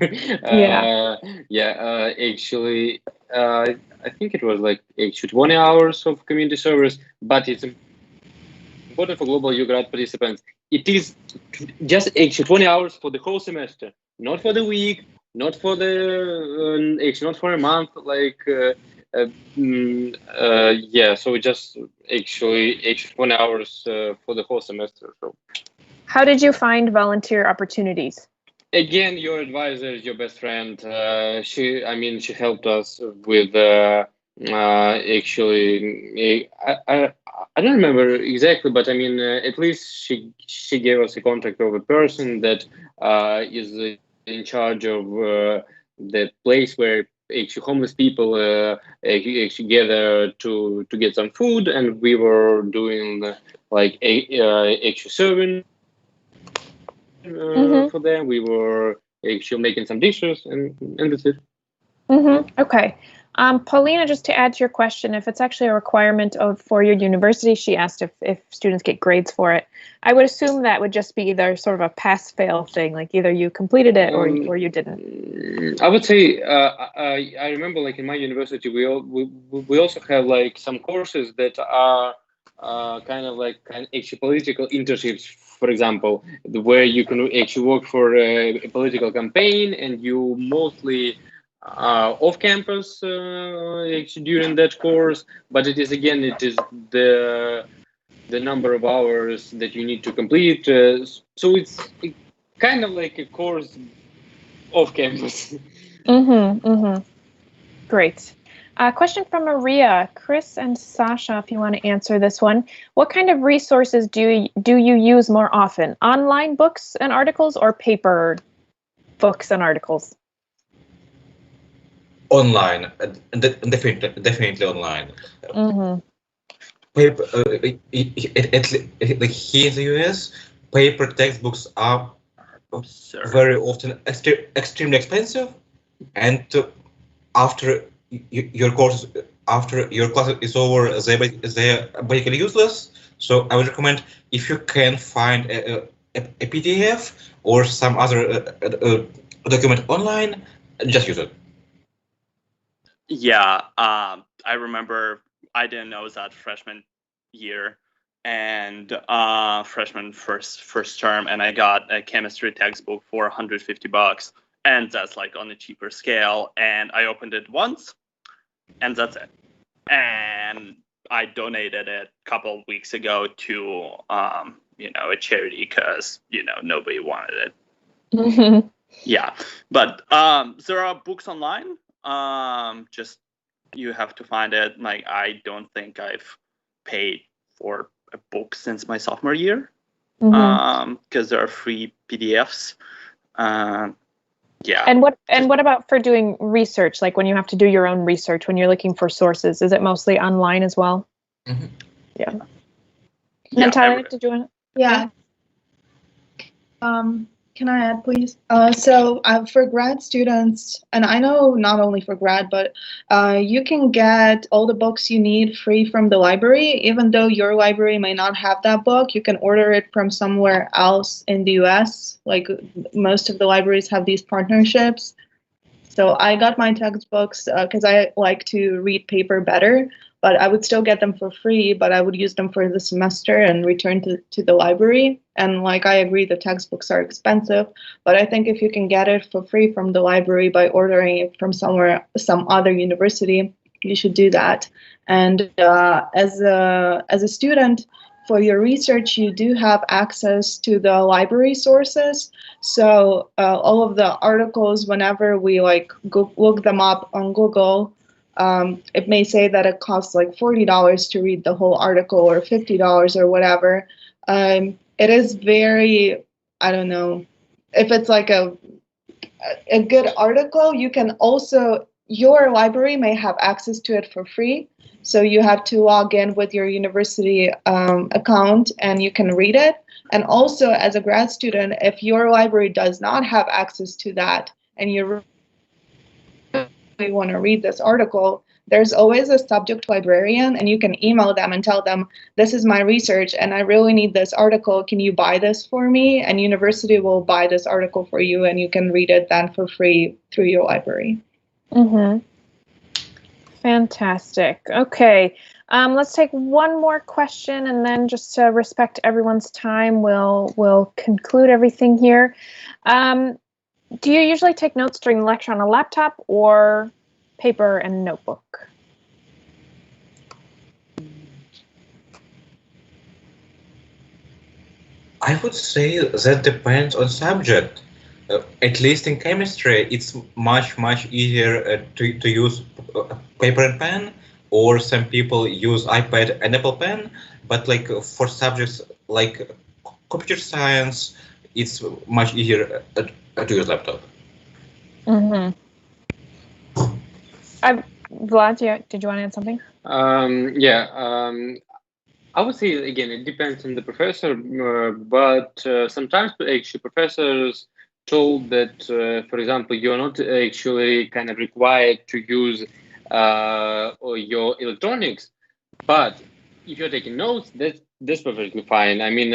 Actually, I think it was like actually 20 hours of community service, but it's important for Global EU grad participants. It is just actually 20 hours for the whole semester, not for the week, not for the actually not for a month. Like so just actually 20 hours for the whole semester. So. How did you find volunteer opportunities? Again, your advisor is your best friend. She helped us with actually. I don't remember exactly, but I mean, at least she gave us a contact of a person that is in charge of the place where actually homeless people actually gather to get some food, and we were doing like actually serving. For them, we were actually making some dishes, and that's it. Okay. Paulina, just to add to your question, if it's actually a requirement for your university, she asked if students get grades for it. I would assume that would just be either sort of a pass-fail thing, like either you completed it or you didn't. I would say I remember, like in my university, we also have like some courses that are kind of actually political internships. For example, where you can actually work for a political campaign, and you mostly off campus actually during that course. But it is the number of hours that you need to complete. So it's kind of like a course off campus. Great. Question from Maria. Chris and Sasha, if you want to answer this one. What kind of resources do you use more often? Online books and articles or paper books and articles? Online, definitely online. Paper, like here in the US, paper textbooks are very often extremely expensive, and after your class is over, they're basically useless. So I would recommend, if you can find a PDF or some other document online, just use it. Yeah, I remember I didn't know that freshman year and freshman first term, and I got a chemistry textbook for $150, and that's like on a cheaper scale. And I opened it once, and that's it. And I donated it a couple of weeks ago to a charity because nobody wanted it. Yeah, but there are books online. Just you have to find it. Like, I don't think I've paid for a book since my sophomore year, because there are free PDFs. Yeah. And what about for doing research? Like when you have to do your own research, when you're looking for sources, is it mostly online as well? Yeah. Natalia, did you want to? Yeah. Can I add, please? So for grad students, and I know not only for grad, but you can get all the books you need free from the library. Even though your library may not have that book, you can order it from somewhere else in the US. Like most of the libraries have these partnerships. So I got my textbooks because I like to read paper better, but I would still get them for free, but I would use them for the semester and return to the library. And like, I agree the textbooks are expensive, but I think if you can get it for free from the library by ordering it from some other university, you should do that. And as a student, for your research, you do have access to the library sources. So all of the articles, whenever we look them up on Google, it may say that it costs like $40 to read the whole article or $50 or whatever. It is very, I don't know, if it's like a good article, you can also, your library may have access to it for free. So you have to log in with your university account and you can read it. And also as a grad student, if your library does not have access to that and you really want to read this article, there's always a subject librarian, and you can email them and tell them, this is my research and I really need this article. Can you buy this for me? And university will buy this article for you and you can read it then for free through your library. Mm-hmm. Fantastic. Okay, let's take one more question, and then just to respect everyone's time, we'll conclude everything here. Do you usually take notes during the lecture on a laptop or paper and notebook? I would say that depends on subject. At least in chemistry, it's much easier to use paper and pen, or some people use iPad and Apple Pen. But like for subjects like computer science, it's much easier to use laptop. Mm-hmm. Vlad, did you want to add something? I would say, again, it depends on the professor, but sometimes actually professors told that, for example, you're not actually kind of required to use your electronics, but if you're taking notes, that's perfectly fine. I mean,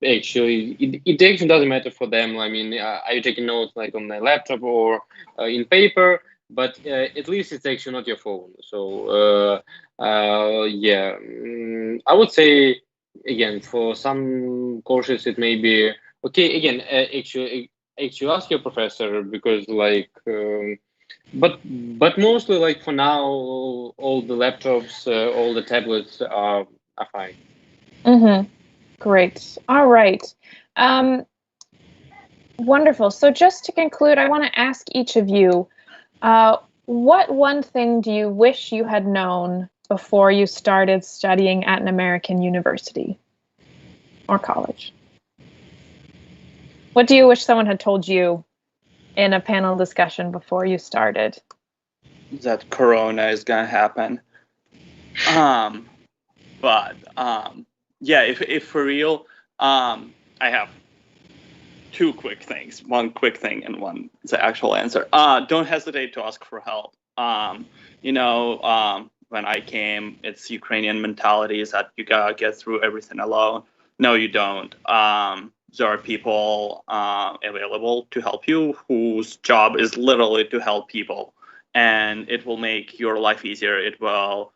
actually, it actually doesn't matter for them. I mean, are you taking notes like on the laptop or in paper? But at least it's actually not your phone. So I would say, again, for some courses it may be okay. Again, actually ask your professor, because like, but mostly like for now, all the laptops, all the tablets are fine. Mm-hmm. Great. All right. Wonderful. So just to conclude, I want to ask each of you, what one thing do you wish you had known before you started studying at an American university or college? What do you wish someone had told you in a panel discussion before you started? That Corona is gonna happen. Yeah, if for real, I have two quick things. One quick thing and one is the actual answer. Don't hesitate to ask for help. When I came, it's Ukrainian mentality is that you gotta get through everything alone. No, you don't. There are people available to help you whose job is literally to help people, and it will make your life easier. It will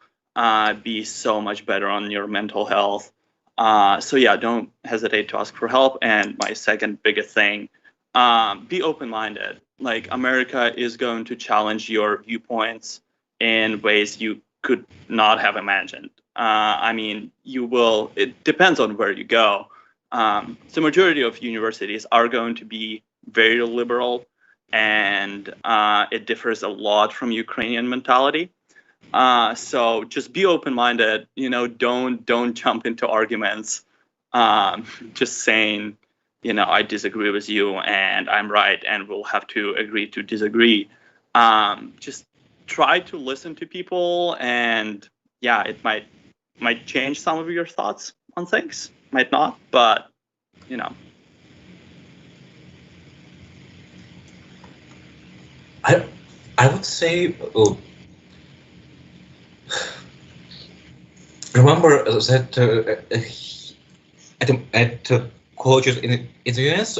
be so much better on your mental health. So yeah, don't hesitate to ask for help. And my second biggest thing, be open-minded. Like, America is going to challenge your viewpoints in ways you could not have imagined. I mean, you will, it depends on where you go. The majority of universities are going to be very liberal, and it differs a lot from Ukrainian mentality. So just be open-minded, don't jump into arguments, just saying, I disagree with you and I'm right and we'll have to agree to disagree. Just try to listen to people, and yeah, it might change some of your thoughts on things, might not, but I would say remember that at colleges in the US,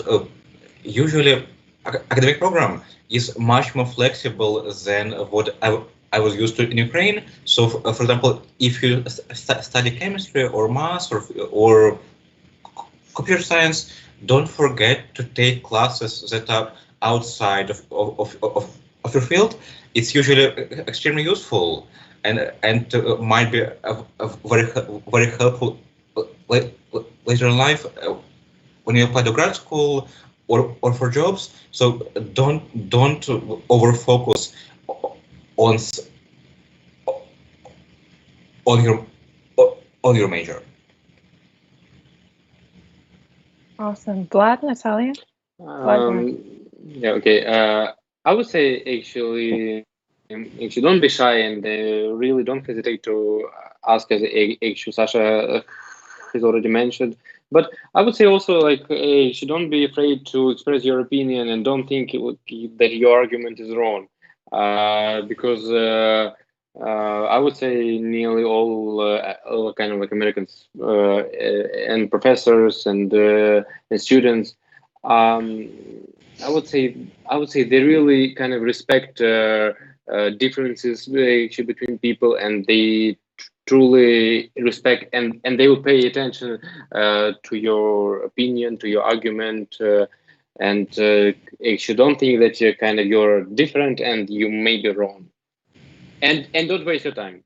usually academic program is much more flexible than what I was used to in Ukraine. So, for example, if you study chemistry or math or computer science, don't forget to take classes that are outside of your field. It's usually extremely useful and might be very helpful later in life when you apply to grad school or for jobs. So don't over focus on on your major. Awesome. Vlad, Natalia? Yeah, okay. I would say actually don't be shy and really don't hesitate to ask, as actually Sasha has already mentioned. But I would say also, like, don't be afraid to express your opinion and don't think that your argument is wrong, because I would say nearly all kind of like Americans and professors and students, I would say they really kind of respect differences actually between people, and they truly respect and they will pay attention to your opinion, to your argument, and actually don't think that you're different and you may be wrong, and don't waste your time.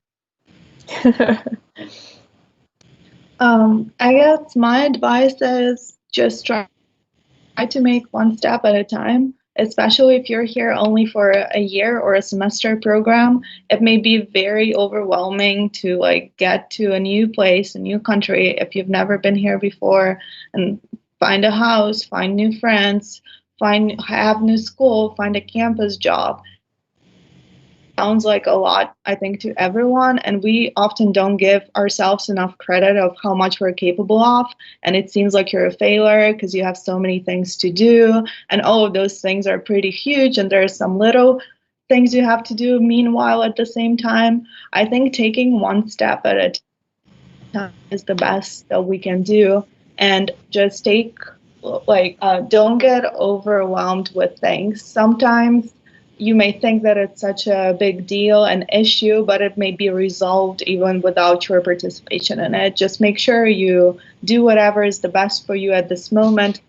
I guess my advice is just try to make one step at a time, especially if you're here only for a year or a semester program. It may be very overwhelming to like get to a new place, a new country, if you've never been here before, and find a house, find new friends, have new school, find a campus job. Sounds like a lot, I think, to everyone, and we often don't give ourselves enough credit of how much we're capable of, and it seems like you're a failure because you have so many things to do, and all of those things are pretty huge, and there are some little things you have to do meanwhile at the same time. I think taking one step at a time is the best that we can do, and just don't get overwhelmed with things. Sometimes you may think that it's such a big deal, an issue, but it may be resolved even without your participation in it. Just make sure you do whatever is the best for you at this moment.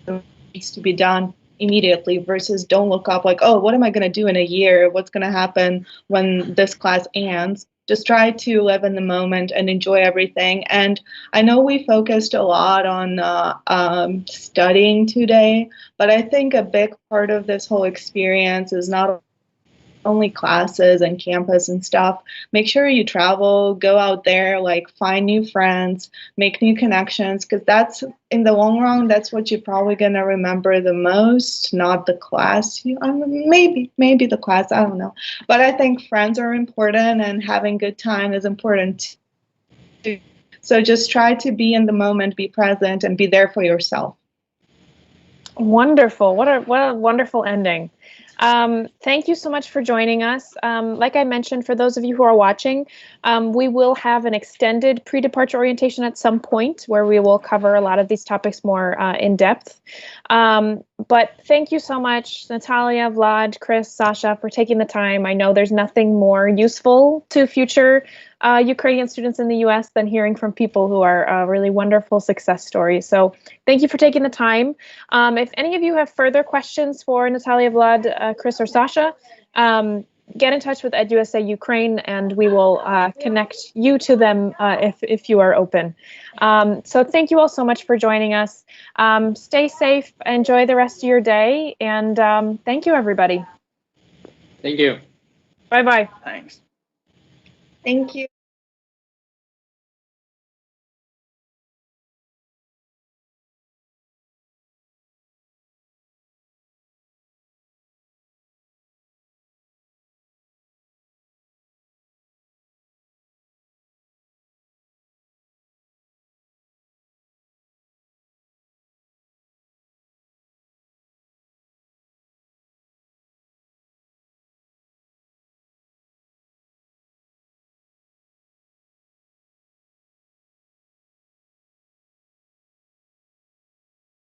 It needs to be done immediately, versus don't look up like, oh, what am I going to do in a year? What's going to happen when this class ends? Just try to live in the moment and enjoy everything. And I know we focused a lot on studying today, but I think a big part of this whole experience is not only classes and campus and stuff. Make sure you travel, go out there, like find new friends, make new connections, because that's, in the long run, that's what you're probably going to remember the most, not the class. Maybe the class, I don't know. But I think friends are important, and having good time is important too. So just try to be in the moment, be present, and be there for yourself. Wonderful. What a wonderful ending. Thank you so much for joining us. Like I mentioned, for those of you who are watching, we will have an extended pre-departure orientation at some point where we will cover a lot of these topics more in depth. But thank you so much, Natalia, Vlad, Chris, Sasha, for taking the time. I know there's nothing more useful to future Ukrainian students in the US than hearing from people who are really wonderful success stories. So thank you for taking the time. If any of you have further questions for Natalia, Vlad, Chris, or Sasha, get in touch with EduSA Ukraine, and we will connect you to them if you are open. So thank you all so much for joining us. Stay safe, enjoy the rest of your day, and thank you, everybody. Thank you. Bye-bye. Thanks. Thank you.